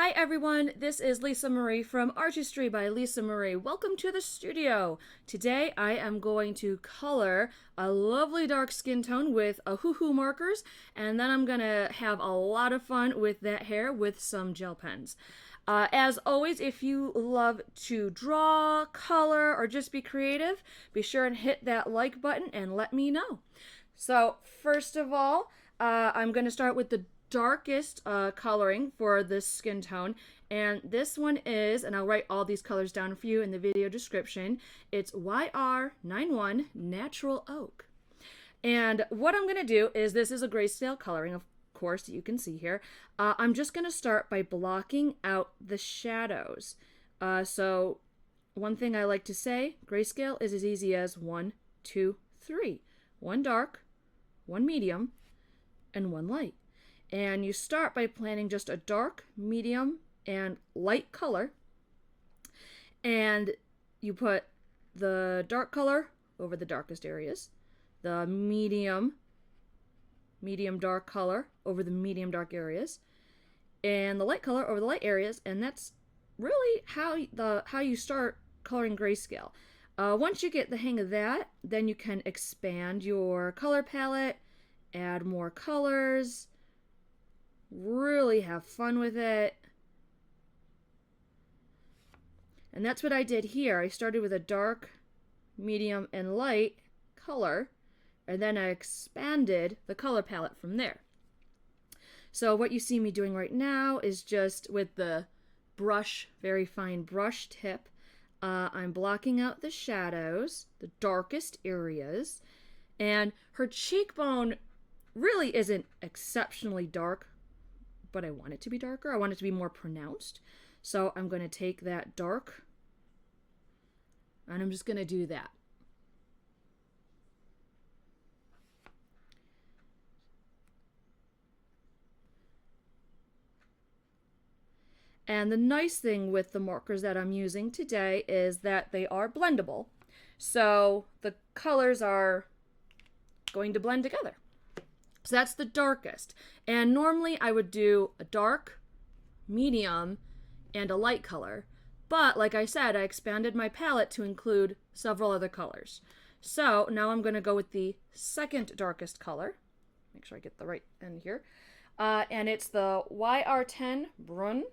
Hi everyone, this is Lisa Marie from Artistry by Lisa Marie. Welcome to the studio. Today I am going to color a lovely dark skin tone with Ohuhu Markers, and then I'm going to have a lot of fun with that hair with some gel pens. As always, if you love to draw, color, or just be creative, be sure and hit that like button and let me know. So first of all, I'm going to start with the darkest coloring for this skin tone, and this one is, and I'll write all these colors down for you in the video description, it's YR91 Natural Oak. And what I'm going to do is, this is a grayscale coloring, of course, you can see here. I'm just going to start by blocking out the shadows. So one thing I like to say, grayscale is as easy as 1, 2, 3. One dark, one medium, and one light. And you start by planting just a dark, medium, and light color. And you put the dark color over the darkest areas, the medium dark color over the medium dark areas, and the light color over the light areas. And that's really how you start coloring grayscale. Once you get the hang of that, then you can expand your color palette, add more colors, really have fun with it. And that's what I did here. I started with a dark, medium, and light color, and then I expanded the color palette from there. So what you see me doing right now is just with the brush, very fine brush tip, I'm blocking out the shadows, the darkest areas, and her cheekbone really isn't exceptionally dark, but I want it to be darker. I want it to be more pronounced. So I'm going to take that dark and I'm just going to do that. And the nice thing with the markers that I'm using today is that they are blendable. So the colors are going to blend together. So that's the darkest. And normally I would do a dark, medium, and a light color. But like I said, I expanded my palette to include several other colors. So now I'm going to go with the second darkest color. Make sure I get the right end here. And it's the YR10 Brun.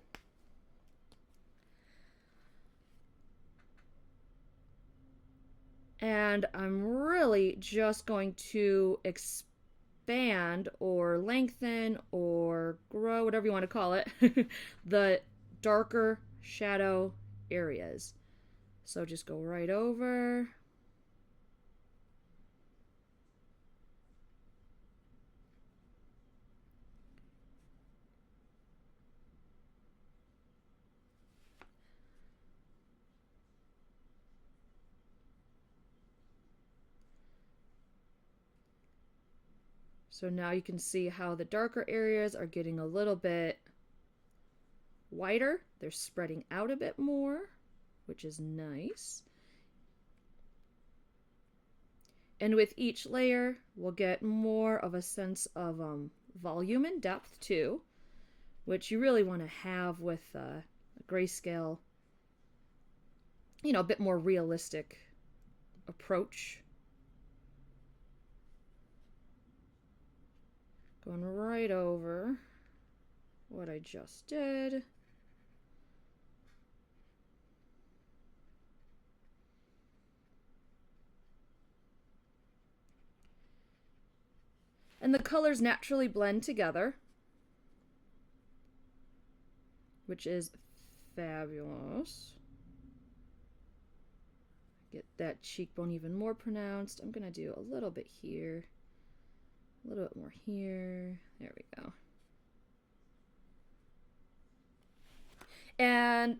And I'm really just going to expand or lengthen or grow, whatever you want to call it, the darker shadow areas. So just go right over. So now you can see how the darker areas are getting a little bit whiter. They're spreading out a bit more, which is nice. And with each layer, we'll get more of a sense of volume and depth too, which you really want to have with a grayscale, you know, a bit more realistic approach. Going right over what I just did. And the colors naturally blend together, which is fabulous. Get that cheekbone even more pronounced. I'm gonna do a little bit here. A little bit more here. There we go. And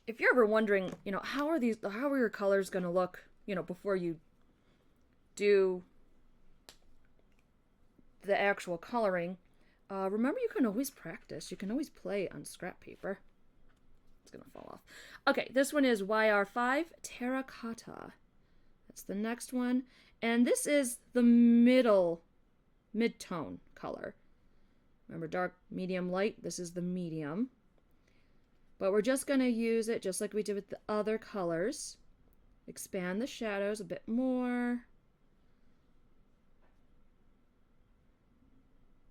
if you're ever wondering, you know, how are your colors going to look, you know, before you do the actual coloring, remember you can always practice. You can always play on scrap paper. It's going to fall off. Okay, this one is YR5 Terra Cotta. That's the next one. And this is the mid-tone color. Remember, dark, medium, light. This is the medium. But we're just going to use it just like we did with the other colors. Expand the shadows a bit more.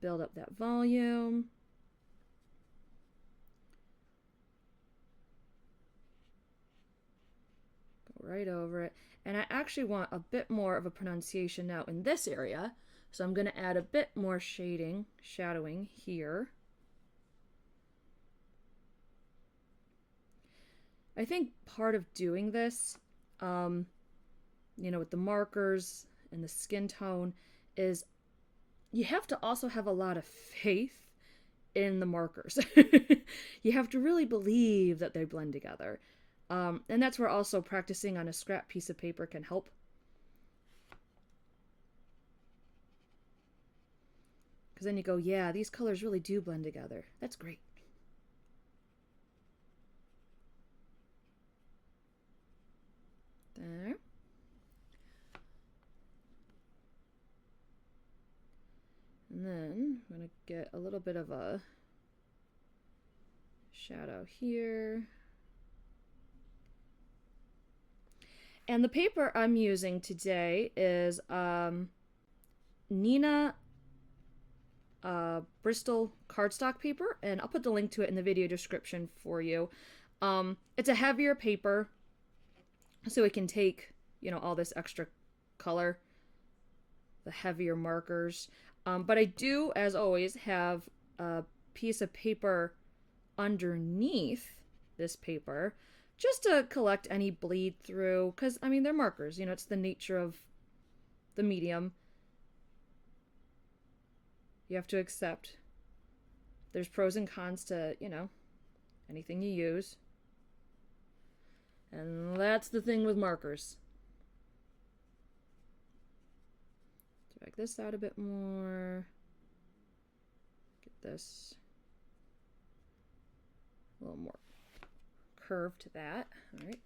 Build up that volume. Go right over it. And I actually want a bit more of a pronunciation now in this area. So I'm going to add a bit more shadowing here. I think part of doing this, you know, with the markers and the skin tone is you have to also have a lot of faith in the markers. You have to really believe that they blend together. And that's where also practicing on a scrap piece of paper can help. Because then you go, yeah, these colors really do blend together. That's great. There. And then I'm going to get a little bit of a shadow here. And the paper I'm using today is Nina Bristol cardstock paper, and I'll put the link to it in the video description for you. It's a heavier paper, so it can take, you know, all this extra color, the heavier markers. But I do, as always, have a piece of paper underneath this paper just to collect any bleed through, because, I mean, they're markers, you know, it's the nature of the medium. You have to accept there's pros and cons to, you know, anything you use. And that's the thing with markers. Drag this out a bit more. Get this a little more curve to that. All right.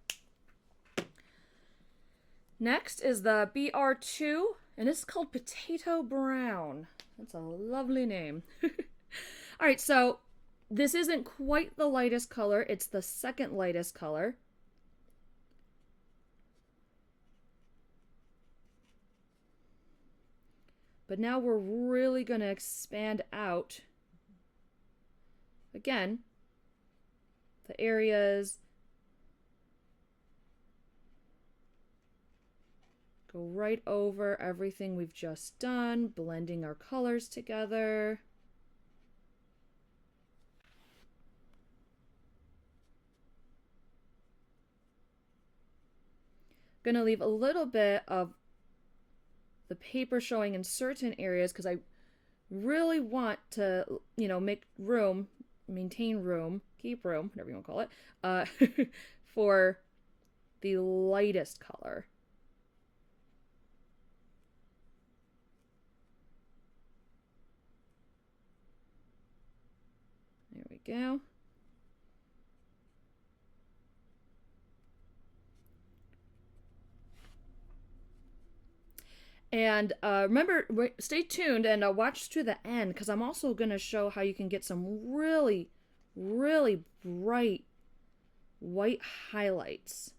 Next is the BR2, and it's called Potato Brown. That's a lovely name. All right, so this isn't quite the lightest color. It's the second lightest color. But now we're really going to expand out, again, the areas. Go right over everything we've just done, blending our colors together. I'm going to leave a little bit of the paper showing in certain areas because I really want to, you know, make room, maintain room, keep room, whatever you want to call it, for the lightest color. There we go. And remember, stay tuned and watch to the end because I'm also going to show how you can get some really, really bright white highlights.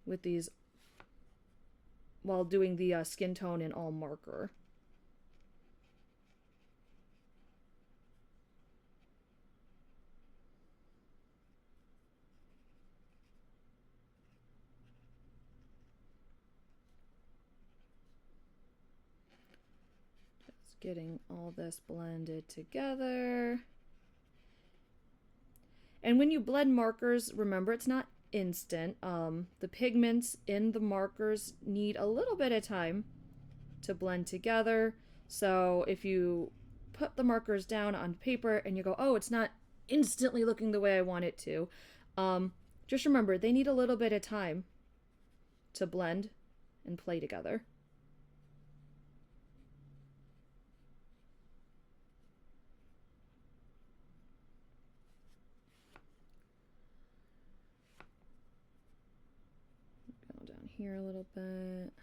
With these while doing the skin tone in all marker. Getting all this blended together. And when you blend markers, remember it's not instant. The pigments in the markers need a little bit of time to blend together. So if you put the markers down on paper and you go, oh, it's not instantly looking the way I want it to, just remember they need a little bit of time to blend and play together. Here a little bit.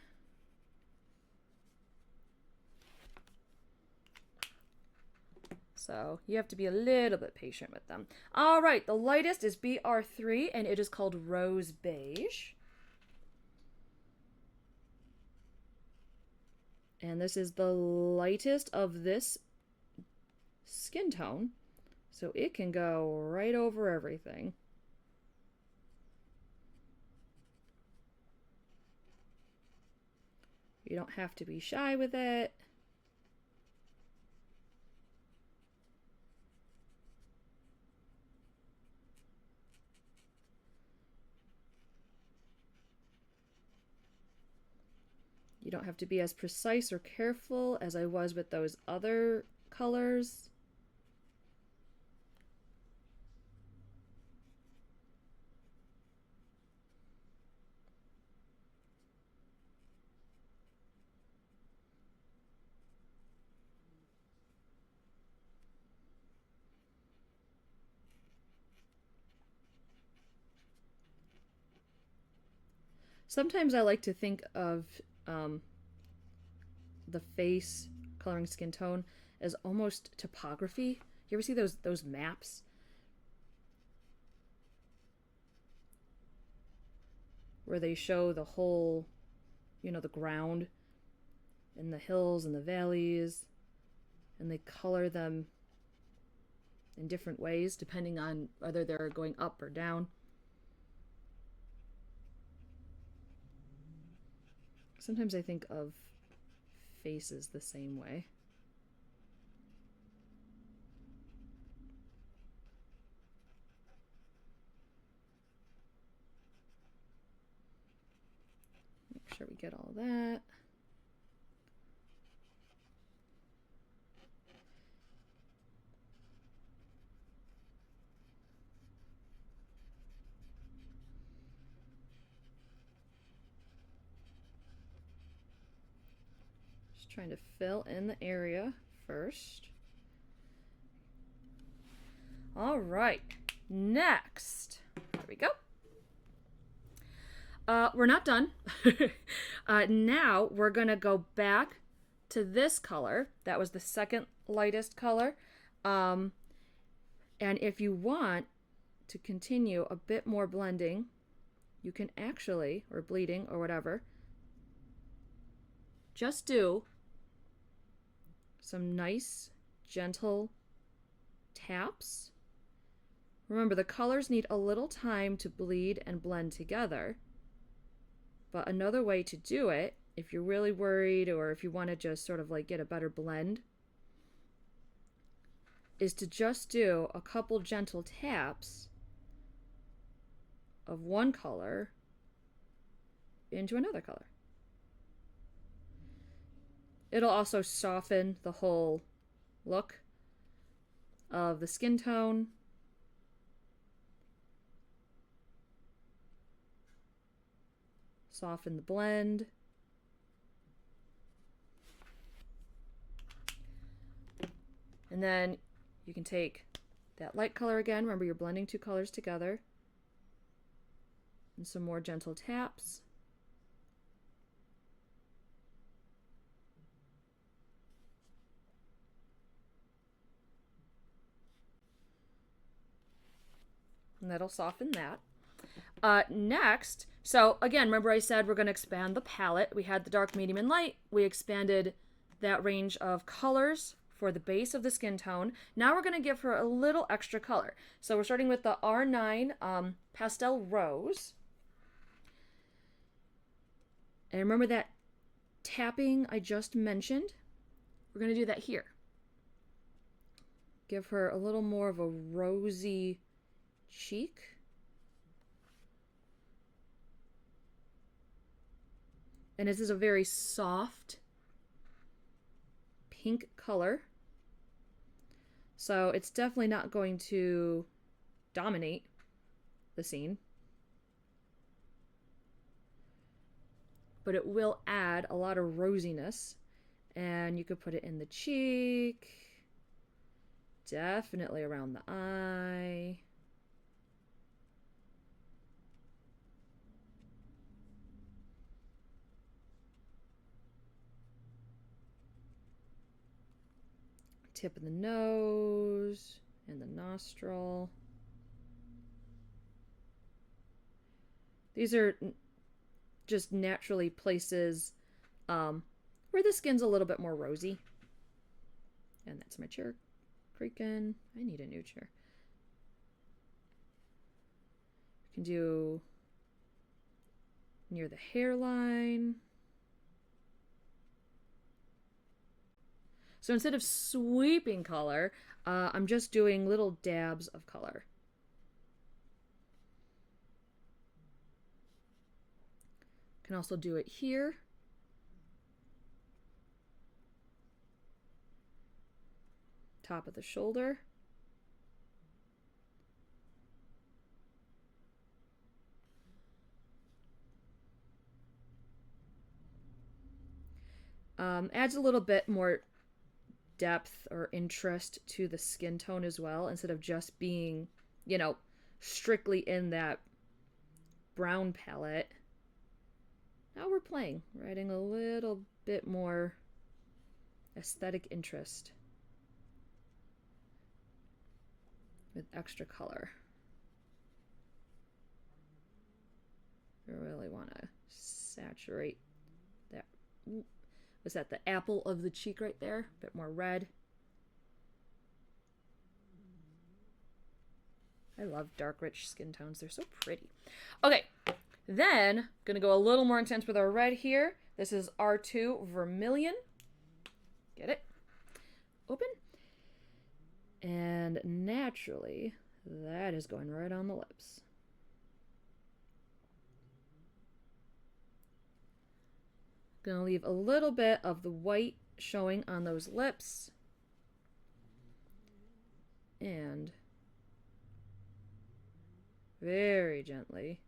So you have to be a little bit patient with them. All right, the lightest is BR3, and it is called Rose Beige. And this is the lightest of this skin tone, so it can go right over everything. You don't have to be shy with it. You don't have to be as precise or careful as I was with those other colors. Sometimes I like to think of the face coloring skin tone as almost topography. You ever see those maps where they show the whole, the ground and the hills and the valleys, and they color them in different ways depending on whether they're going up or down. Sometimes I think of faces the same way. Make sure we get all that. Just trying to fill in the area first. All right, next, there we go. We're not done. Now we're gonna go back to this color. That was the second lightest color. And if you want to continue a bit more blending, you can actually, or bleeding or whatever, just do some nice, gentle taps. Remember, the colors need a little time to bleed and blend together. But another way to do it, if you're really worried or if you want to just sort of like get a better blend, is to just do a couple gentle taps of one color into another color. It'll also soften the whole look of the skin tone. Soften the blend. And then you can take that light color again. Remember, you're blending two colors together. And some more gentle taps. And that'll soften that. Next, so again, remember I said we're going to expand the palette. We had the dark, medium, and light. We expanded that range of colors for the base of the skin tone. Now we're going to give her a little extra color. So we're starting with the R9 Pastel Rose. And remember that tapping I just mentioned? We're going to do that here. Give her a little more of a rosy cheek. And this is a very soft pink color. So it's definitely not going to dominate the scene. But it will add a lot of rosiness. And you could put it in the cheek. Definitely around the eye. tip of the nose and the nostril. These are just naturally places where the skin's a little bit more rosy. And that's my chair creaking. I need a new chair. You can do near the hairline. So instead of sweeping color, I'm just doing little dabs of color. Can also do it here. Top of the shoulder. Adds a little bit more depth or interest to the skin tone as well, instead of just being, you know, strictly in that brown palette. Now we're playing. We're adding a little bit more aesthetic interest with extra color. I really want to saturate that. Was that the apple of the cheek right there? A bit more red. I love dark, rich skin tones. They're so pretty. Okay, then gonna go a little more intense with our red here. This is R2 Vermillion. Get it? Open. And naturally, that is going right on the lips. Gonna leave a little bit of the white showing on those lips. And very gently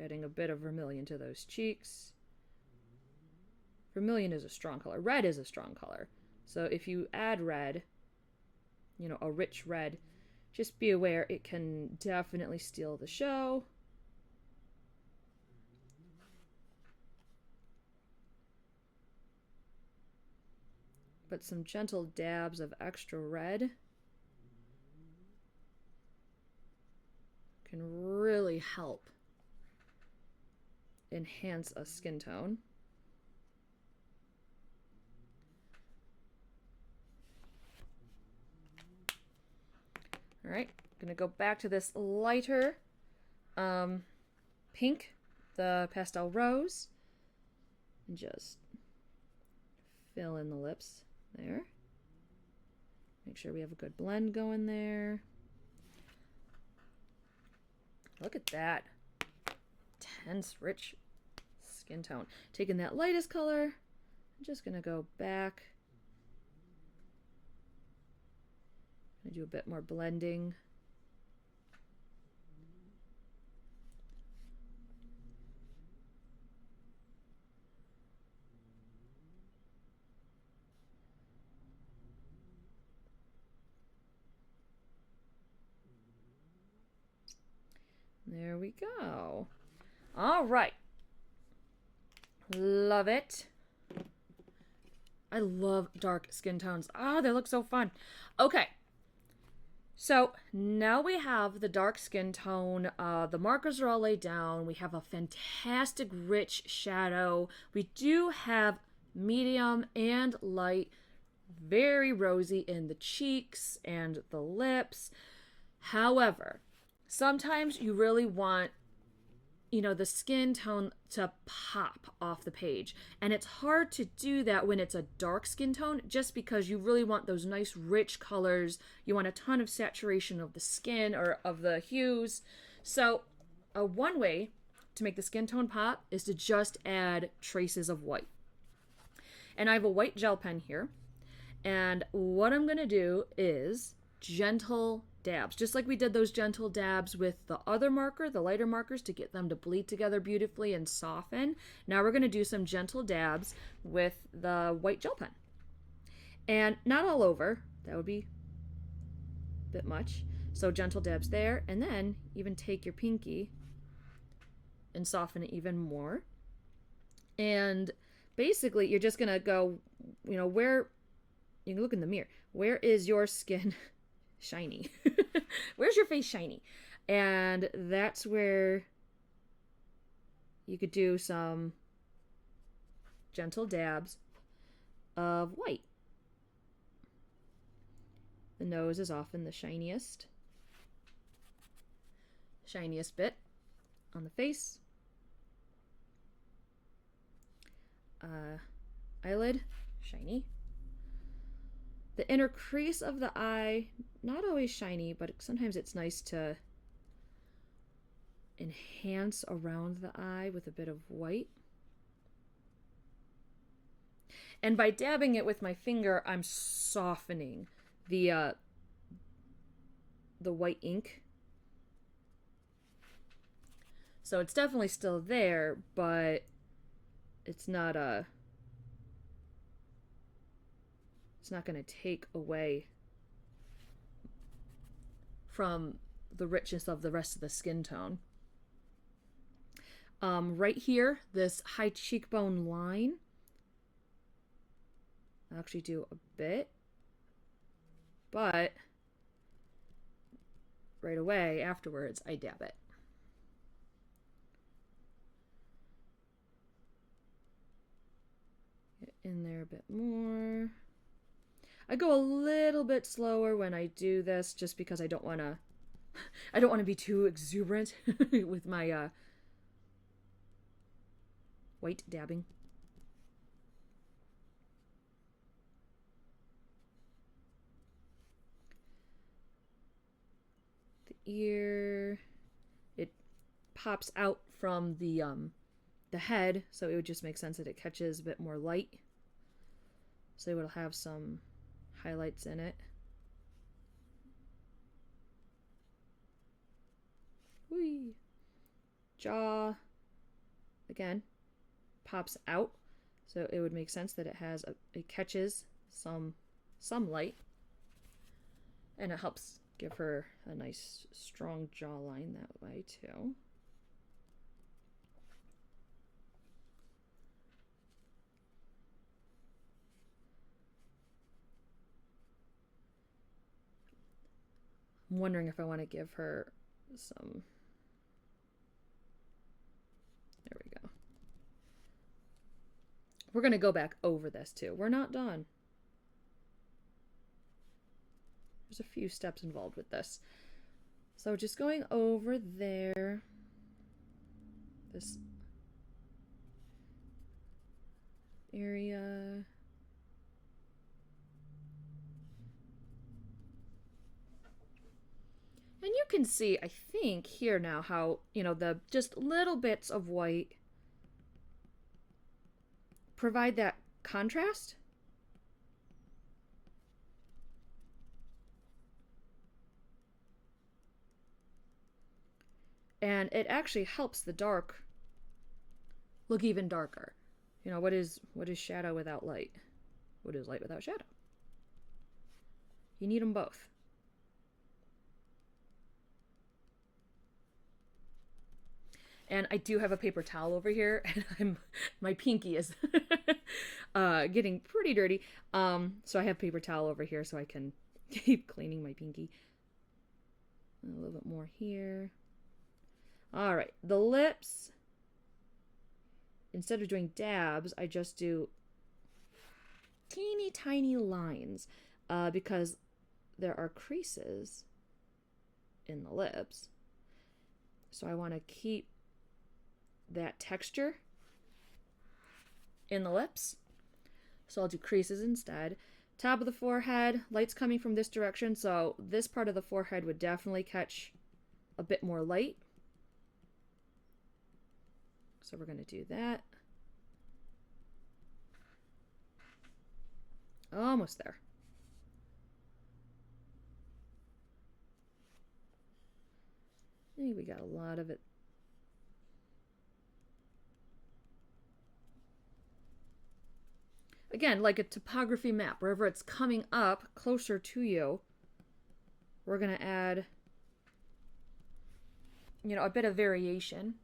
adding a bit of vermilion to those cheeks. Vermilion is a strong color. Red is a strong color. So if you add red, you know, a rich red, just be aware it can definitely steal the show. But some gentle dabs of extra red can really help enhance a skin tone. All right, gonna go back to this lighter pink, the Pastel Rose, and just fill in the lips there. Make sure we have a good blend going there. Look at that. Intense, rich skin tone. Taking that lightest color, I'm just gonna go back. Gonna do a bit more blending. There we go. All right. Love it. I love dark skin tones. Ah, they look so fun. Okay. So now we have the dark skin tone. The markers are all laid down. We have a fantastic rich shadow. We do have medium and light, very rosy in the cheeks and the lips. However, sometimes you really want, you know, the skin tone to pop off the page. And it's hard to do that when it's a dark skin tone, just because you really want those nice rich colors. You want a ton of saturation of the skin or of the hues. So one way to make the skin tone pop is to just add traces of white. And I have a white gel pen here. And what I'm going to do is gentle dabs, just like we did those gentle dabs with the other marker, the lighter markers, to get them to bleed together beautifully and soften. Now we're going to do some gentle dabs with the white gel pen. And not all over, that would be a bit much. So gentle dabs there, and then even take your pinky and soften it even more. And basically you're just going to go, you know, where you can look in the mirror. Where is your skin shiny? Where's your face shiny? And that's where you could do some gentle dabs of white. The nose is often the shiniest bit on the face. Eyelid, shiny. The inner crease of the eye, not always shiny, but sometimes it's nice to enhance around the eye with a bit of white. And by dabbing it with my finger, I'm softening the white ink. So it's definitely still there, but it's not going to take away from the richness of the rest of the skin tone. Right here, this high cheekbone line, I'll actually do a bit, but right away afterwards I dab it. Get in there a bit more. I go a little bit slower when I do this just because I don't want to be too exuberant with my white dabbing. The ear, it pops out from the head, so it would just make sense that it catches a bit more light. So it'll have some highlights in it. Whee. Jaw, again, pops out, so it would make sense that it catches some light, and it helps give her a nice strong jawline that way too. I'm wondering if I want to give her some. There we go. We're going to go back over this too. We're not done. There's a few steps involved with this. So just going over there. This area. And you can see, I think, here now how, the just little bits of white provide that contrast. And it actually helps the dark look even darker. What is shadow without light? What is light without shadow? You need them both. And I do have a paper towel over here, and my pinky is getting pretty dirty. So I have paper towel over here so I can keep cleaning my pinky. A little bit more here. All right, the lips. Instead of doing dabs, I just do teeny tiny lines because there are creases in the lips. So I want to keep that texture in the lips. So I'll do creases instead. Top of the forehead, light's coming from this direction, so this part of the forehead would definitely catch a bit more light. So we're going to do that. Almost there. I think we got a lot of it. Again, like a topography map, wherever it's coming up closer to you, we're going to add, a bit of variation.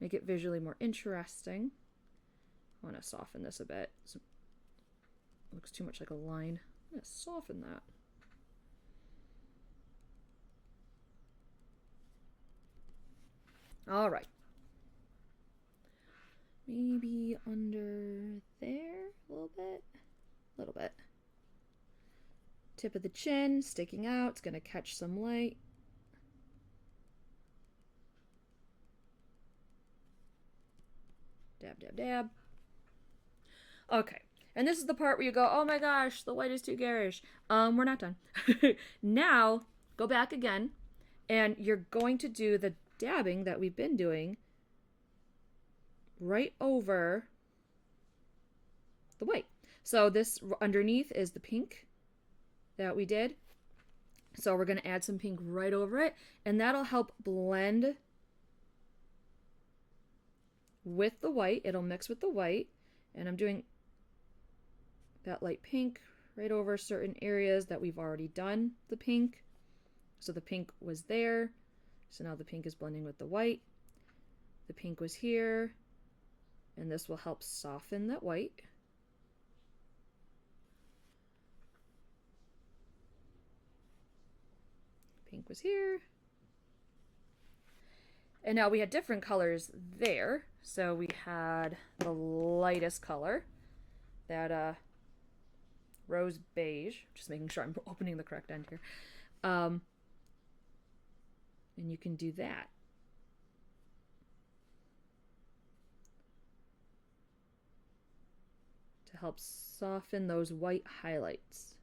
Make it visually more interesting. I want to soften this a bit. So looks too much like a line. I'm gonna soften that. All right. Maybe under there a little bit. A little bit. Tip of the chin sticking out. It's going to catch some light. Dab, dab, dab. Okay. And this is the part where you go, oh my gosh, the white is too garish. We're not done. Now, go back again, and you're going to do the dabbing that we've been doing right over the white. So this underneath is the pink that we did. So we're going to add some pink right over it, and that'll help blend with the white. It'll mix with the white, and I'm doing that light pink right over certain areas that we've already done the pink. So the pink was there. So now the pink is blending with the white. The pink was here, and this will help soften that white. Pink was here. And now we had different colors there. So we had the lightest color, that rose beige. Just making sure I'm opening the correct end here. And you can do that. To help soften those white highlights.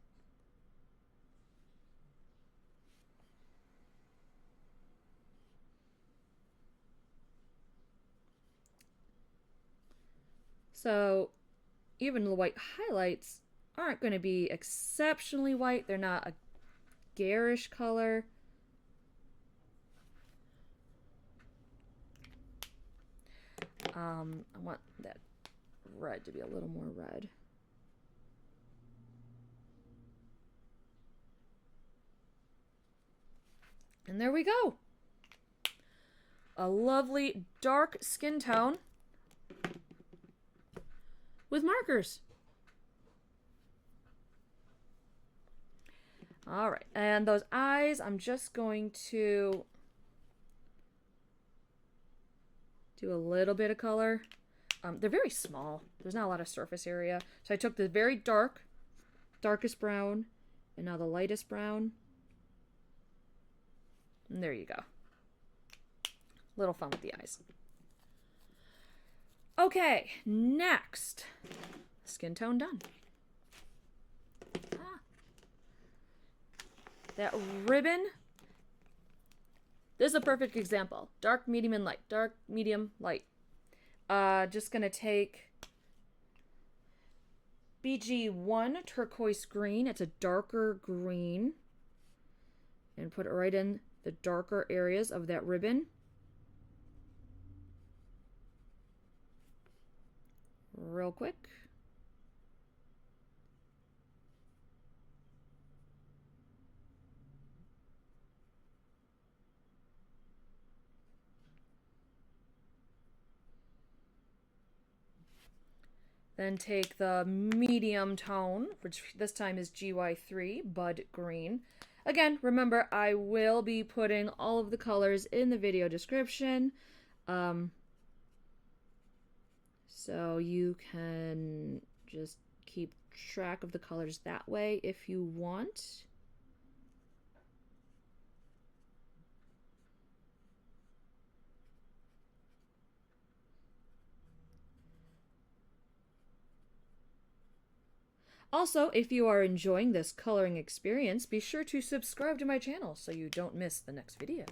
So even the white highlights aren't going to be exceptionally white. They're not a garish color. I want that red to be a little more red. And there we go. A lovely dark skin tone with markers. All right, and those eyes, I'm just going to do a little bit of color. They're very small. There's not a lot of surface area. So I took the very darkest brown, and now the lightest brown. And there you go. Little fun with the eyes. Okay, next. Skin tone done. That ribbon. This is a perfect example. Dark, medium, and light. Dark, medium, light. Just going to take BG1 turquoise green. It's a darker green. And put it right in the darker areas of that ribbon. Real quick. Then take the medium tone, which this time is GY3, Bud Green. Again, remember, I will be putting all of the colors in the video description. So you can just keep track of the colors that way if you want. Also, if you are enjoying this coloring experience, be sure to subscribe to my channel so you don't miss the next video.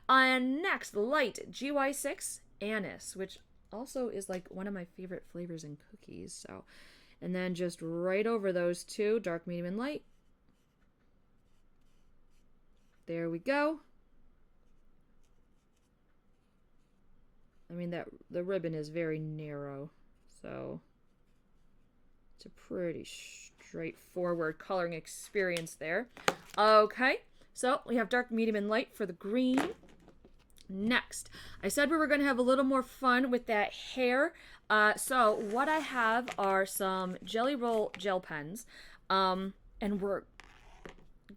And next, light GY6 Anise, which also is like one of my favorite flavors in cookies. So, and then just right over those two, dark, medium, and light. There we go. I mean, the ribbon is very narrow, so it's a pretty straightforward coloring experience there. Okay, so we have dark, medium, and light for the green. Next, I said we were going to have a little more fun with that hair. So what I have are some Jelly Roll gel pens, and we're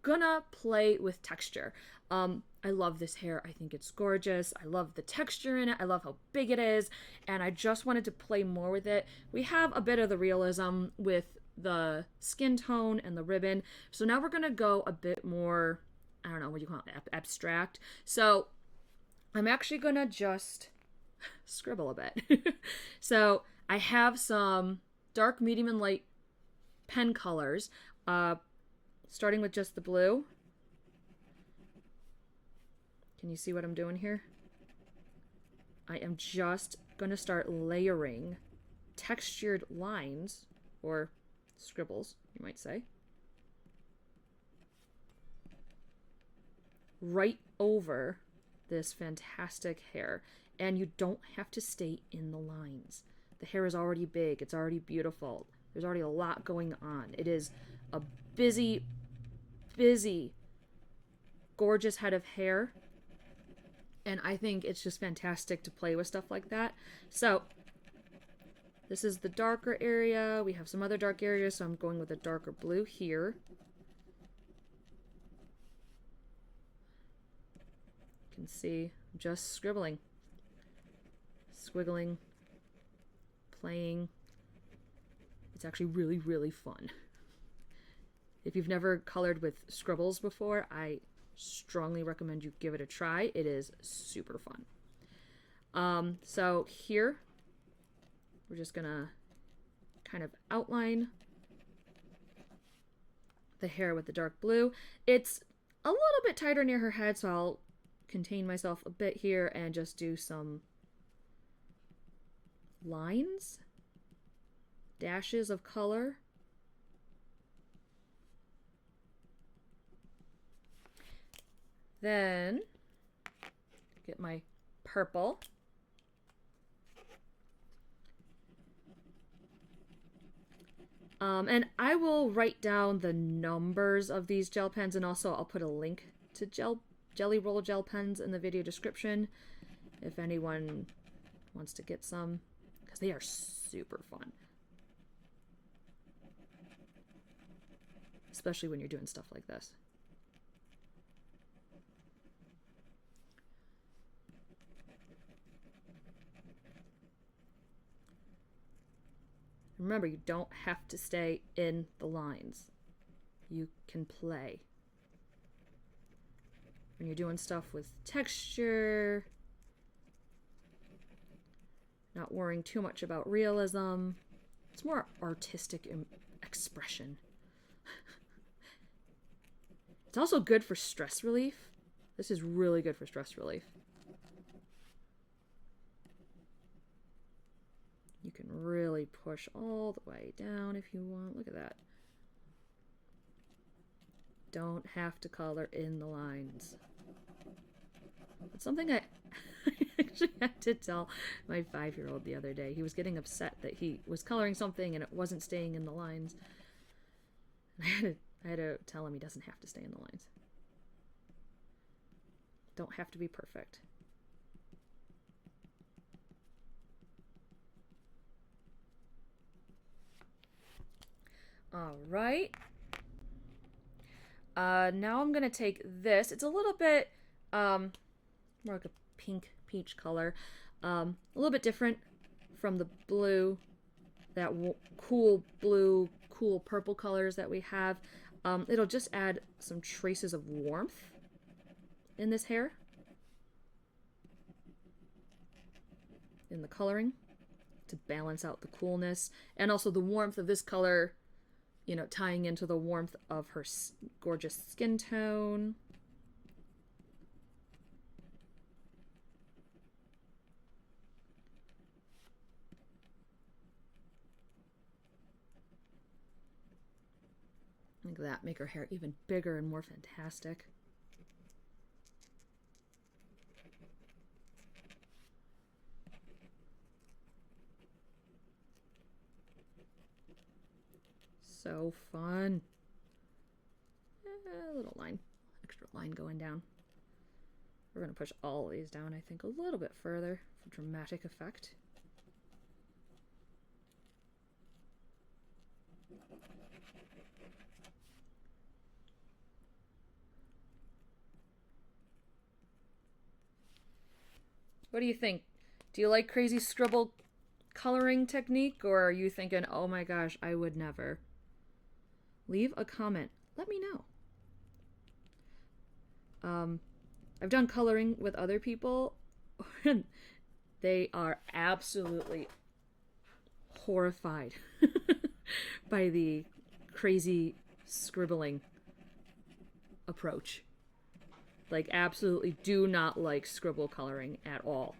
gonna play with texture. I love this hair. I think it's gorgeous. I love the texture in it. I love how big it is, and I just wanted to play more with it. We have a bit of the realism with the skin tone and the ribbon, so now we're gonna go a bit more, I don't know, what do you call it, abstract. So I'm actually gonna just scribble a bit. So I have some dark, medium, and light pen colors, starting with just the blue. Can you see what I'm doing here? I am just gonna start layering textured lines, or scribbles, you might say, right over this fantastic hair. And you don't have to stay in the lines. The hair is already big. It's already beautiful. There's already a lot going on. It is a busy, gorgeous head of hair. And I think it's just fantastic to play with stuff like that. So this is the darker area. We have some other dark areas, so I'm going with a darker blue here. You can see I'm just scribbling, squiggling, playing. It's actually really, really fun. If you've never colored with scribbles before, I strongly recommend you give it a try. It is super fun. So here, we're just gonna kind of outline the hair with the dark blue. It's a little bit tighter near her head, so I'll contain myself a bit here and just do some lines, dashes of color. Then get my purple. And I will write down the numbers of these gel pens, and also I'll put a link to Jelly Roll gel pens in the video description if anyone wants to get some, because they are super fun. Especially when you're doing stuff like this. Remember, you don't have to stay in the lines. You can play. When you're doing stuff with texture, not worrying too much about realism. It's more artistic expression. It's also good for stress relief. This is really good for stress relief. You can really push all the way down if you want. Look at that. Don't have to color in the lines. It's something I actually had to tell my 5-year-old the other day. He was getting upset that he was coloring something and it wasn't staying in the lines. I had to tell him he doesn't have to stay in the lines. Don't have to be perfect. All right. Now I'm going to take this. It's a little bit more like a pink peach color. A little bit different from the blue, that cool blue, cool purple colors that we have. It'll just add some traces of warmth in this hair, in the coloring, to balance out the coolness, and also the warmth of this color, you know, tying into the warmth of her gorgeous skin tone. Look at that, make her hair even bigger and more fantastic. So fun. A little line, extra line going down. We're going to push all of these down, I think, a little bit further for dramatic effect. What do you think? Do you like crazy scribble coloring technique, or are you thinking, oh my gosh, I would never? Leave a comment. Let me know. I've done coloring with other people. They are absolutely horrified by the crazy scribbling approach. Like, absolutely do not like scribble coloring at all.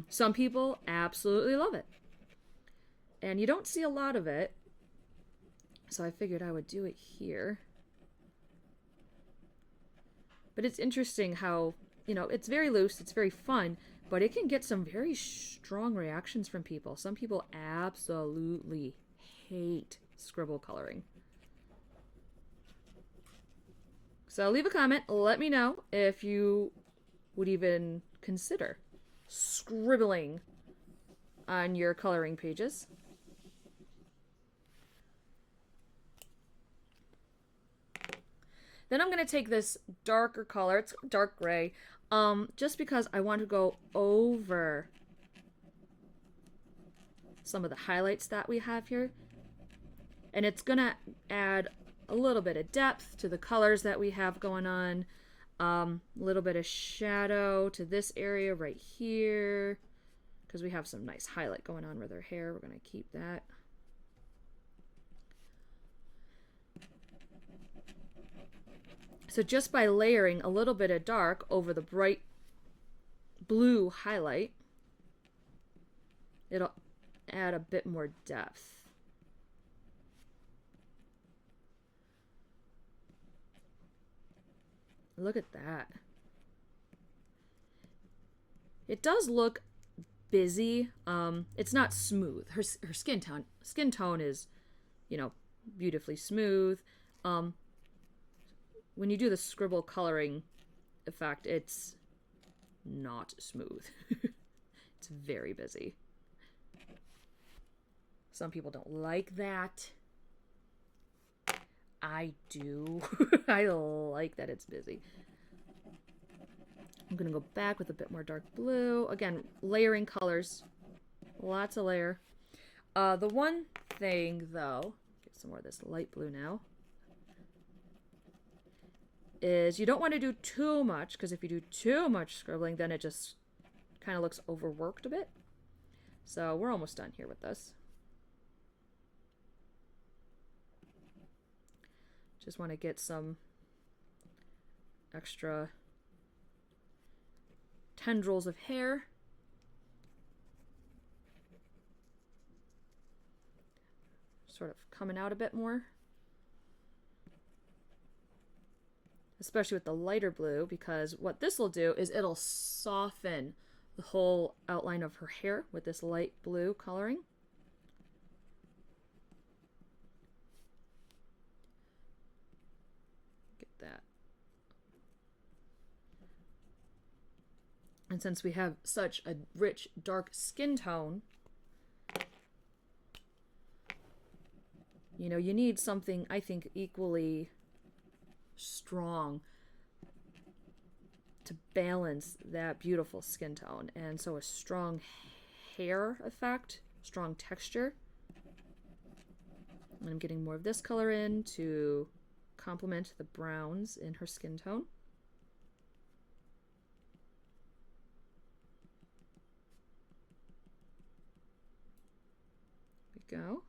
Some people absolutely love it. And you don't see a lot of it. So I figured I would do it here. But it's interesting how, you know, it's very loose, it's very fun, but it can get some very strong reactions from people. Some people absolutely hate scribble coloring. So leave a comment, let me know if you would even consider scribbling on your coloring pages. Then I'm going to take this darker color, it's dark gray, just because I want to go over some of the highlights that we have here. And it's going to add a little bit of depth to the colors that we have going on. A little bit of shadow to this area right here, because we have some nice highlight going on with her hair. We're going to keep that. So just by layering a little bit of dark over the bright blue highlight, it'll add a bit more depth. Look at that. It does look busy. It's not smooth. Her skin tone is, you know, beautifully smooth. When you do the scribble coloring effect, it's not smooth. It's very busy. Some people don't like that. I do. I like that it's busy. I'm going to go back with a bit more dark blue. Again, layering colors. Lots of layer. The one thing, though, get some more of this light blue now, is you don't want to do too much, because if you do too much scribbling, then it just kind of looks overworked a bit. So we're almost done here with this. Just want to get some extra tendrils of hair. Sort of coming out a bit more. Especially with the lighter blue, because what this will do is it'll soften the whole outline of her hair with this light blue coloring. Get that. And since we have such a rich, dark skin tone, you know, you need something, I think, equally strong to balance that beautiful skin tone. And so a strong hair effect, strong texture. And I'm getting more of this color in to complement the browns in her skin tone. There we go.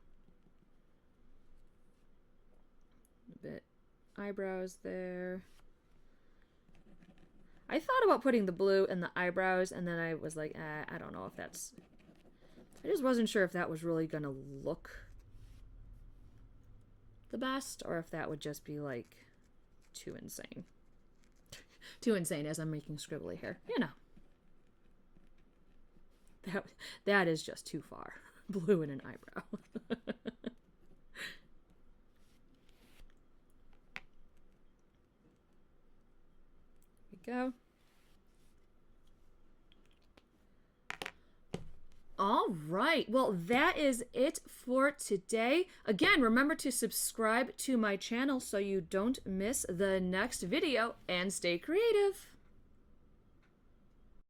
A bit eyebrows there. I thought about putting the blue in the eyebrows, and then I was like, I don't know if that's... I just wasn't sure if that was really gonna look the best, or if that would just be like too insane. Too insane as I'm making scribbly hair. You know. That is just too far. Blue in an eyebrow. Go. right. Well, that is it for today. Again, remember to subscribe to my channel so you don't miss the next video, and stay creative.